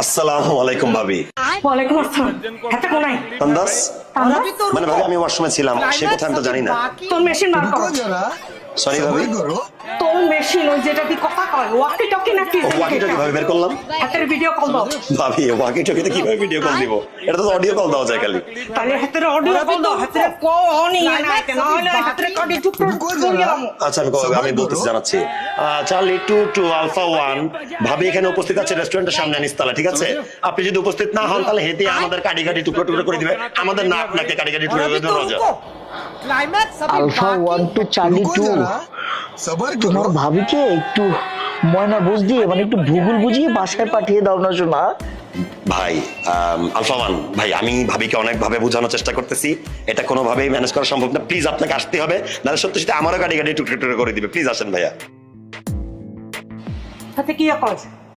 আসসালামু আলাইকুম ভাবি। ওয়ালাইকুম আসসালাম। হাতে কোনাই আন্দাজ মানে ভাবি আমি ওয়াশরুমে ছিলাম, সে কথা আমি তো জানি না। তোর মেশিন বার করো। সরি ভাবি। তোর মেশিন ওই যেটা দিয়ে কথা কয় ওয়াকি টকি নাকি? ওয়াকি টকি ভাবে বের করলাম। হাতের ভিডিও কল দাও। ভাবি ওয়াকি টকিতে কিভাবে ভিডিও কল দিব? এটা তো অডিও কল দেওয়া যায় খালি। তাহলে হাতের অডিও কল দাও। হাতের কল নিয়ে না কেন হলে হাতের কডি চুপ করে গেলাম। আচ্ছা আমি বলতেছি, জানাচ্ছি। চার্লি 2 টু আলফা 1 ভাবি এখানে উপস্থিত আছে রেস্টুরেন্টের সামনে নিচতলা, ঠিক আছে? আপনি যদি উপস্থিত না হন তাহলে হেঁটে আমাদের কাটি কাটি টুকরো টুকরো করে দিবে, আমাদের না আপনাকে কাটি কাটি টুকরো করে দেওয়া যায়। আলফা 1 টু চার্লি 2 তোমার ভাবিকে একটু ময়না বুঝ দিয়ে মানে একটু ভূগোল বুঝিয়ে বাসায় পাঠিয়ে দাও না শোনা। ভাই আলফা 1 ভাই, আমি ভাবিকে অনেক ভাবে বোঝানোর চেষ্টা করতেছি, এটা কোনোভাবেই ম্যানেজ করা সম্ভব না। প্লিজ আপনাকে আসতে হবে, নাহলে সত্যি সত্যি আমারও কাটি কাটি টুকরো টুকরো করে দিবে। প্লিজ আসেন ভাইয়া। হাতে কি কল?